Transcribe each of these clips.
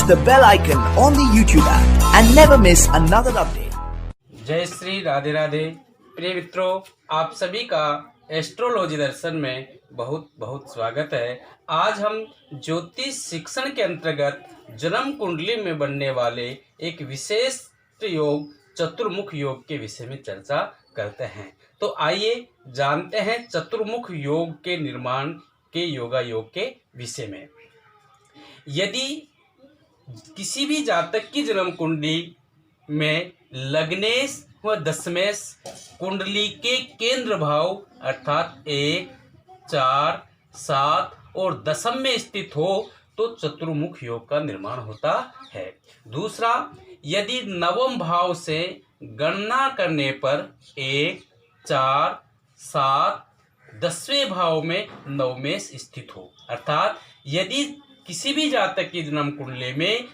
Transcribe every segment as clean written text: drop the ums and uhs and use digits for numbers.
the bell icon on the YouTube app and never miss another update. जय श्री राधे राधे। प्रिय मित्रों, आप सभी का एस्ट्रोलॉजी दर्शन में बहुत बहुत स्वागत है। आज हम ज्योतिष शिक्षण के अंतर्गत जन्म कुंडली में बनने वाले एक विशेष योग चतुर्मुख योग के विषय में चर्चा करते हैं। तो आइए जानते हैं चतुर्मुख योग के निर्माण के योगा योग के विषय में। यदि किसी भी जातक की जन्म कुंडली में लग्नेश व दशमेश कुंडली के केंद्र भाव अर्थात 1, 4, 7 और दशम में स्थित हो तो चतुर्मुख योग का निर्माण होता है। दूसरा, यदि नवम भाव से गणना करने पर 1, 4, 7, 10वें भाव में नवमेश स्थित हो, अर्थात यदि किसी भी जातक की जन्म कुंडली में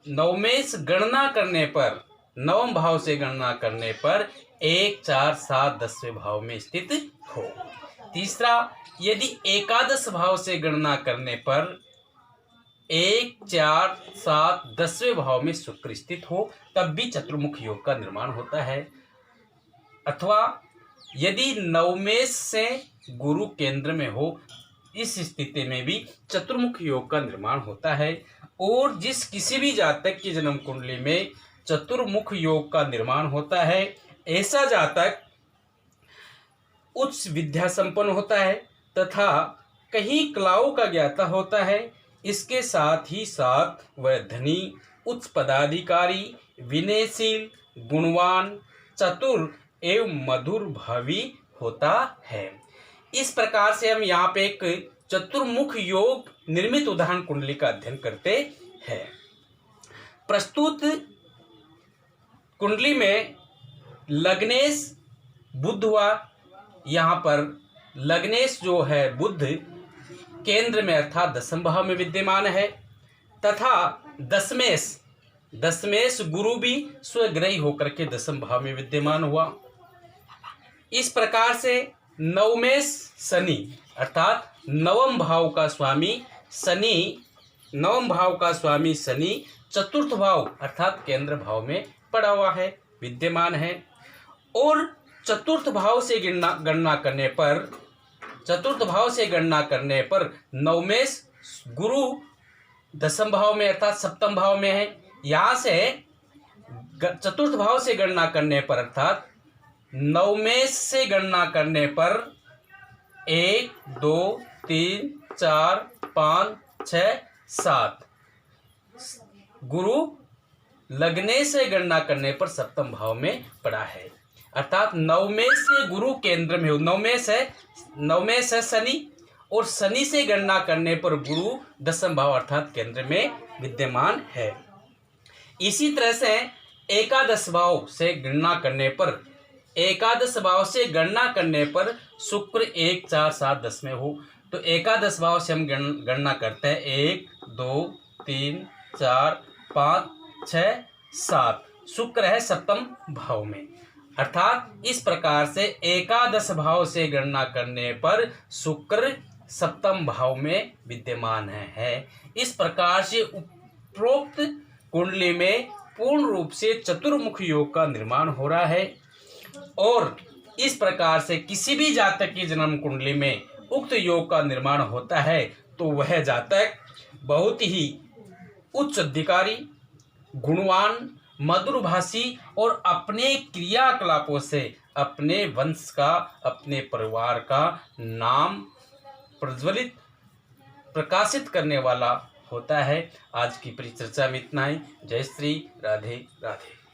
नवमेश गणना करने पर, नवम भाव से गणना करने पर 1, 4, 7, 10वें भाव में स्थित हो। तीसरा, यदि एकादश भाव से गणना करने पर 1, 4, 7, 10वें भाव में शुक्र स्थित हो, तब भी चतुर्मुख योग का निर्माण होता है। अथवा यदि नवमेश से गुरु केंद्र में हो, इस स्थिति में भी चतुर्मुख योग का निर्माण होता है। और जिस किसी भी जातक की जन्म कुंडली में चतुर्मुख योग का निर्माण होता है, ऐसा जातक उच्च विद्या संपन्न होता है तथा कहीं कलाओं का ज्ञाता होता है। इसके साथ ही साथ वह धनी, उच्च पदाधिकारी, विनयशील, गुणवान, चतुर एवं मधुर भावी होता है। इस प्रकार से हम यहाँ पे एक चतुर्मुख योग निर्मित उदाहरण कुंडली का अध्ययन करते हैं। प्रस्तुत कुंडली में लग्नेश बुध हुआ। यहाँ पर लग्नेश जो है बुध केंद्र में अर्थात दशम भाव में विद्यमान है तथा दशमेश गुरु भी स्वग्रही होकर के दशम भाव में विद्यमान हुआ। इस प्रकार से नवमेश शनि अर्थात नवम भाव का स्वामी शनि चतुर्थ भाव अर्थात केंद्र भाव में पड़ा हुआ है, विद्यमान है। और चतुर्थ भाव से गणना करने पर नवमेश गुरु दशम भाव में अर्थात सप्तम भाव में है। यहाँ से चतुर्थ भाव से गणना करने पर अर्थात नवमेश से गणना करने पर 1, 2, 3, 4, 5, 6, 7 गुरु लग्नेश से गणना करने पर सप्तम भाव में पड़ा है, अर्थात नवमेश से गुरु केंद्र में हो। नवमेश है शनि और शनि से गणना करने पर गुरु दशम भाव अर्थात केंद्र में विद्यमान है। इसी तरह से एकादश भाव से गणना करने पर शुक्र 1, 4, 7, 10 में हो। तो एकादश भाव से हम गणना करते हैं 1, 2, 3, 4, 5, 6, 7 शुक्र है सप्तम भाव में, अर्थात इस प्रकार से एकादश भाव से गणना करने पर शुक्र सप्तम भाव में विद्यमान है। इस प्रकार से उपरोक्त कुंडली में पूर्ण रूप से चतुर्मुख योग का निर्माण हो रहा है। और इस प्रकार से किसी भी जातक की जन्म कुंडली में उक्त योग का निर्माण होता है तो वह जातक बहुत ही उच्च अधिकारी, गुणवान, मधुरभाषी और अपने क्रियाकलापों से अपने वंश का, अपने परिवार का नाम प्रकाशित करने वाला होता है। आज की परिचर्चा में इतना ही। जय श्री राधे राधे।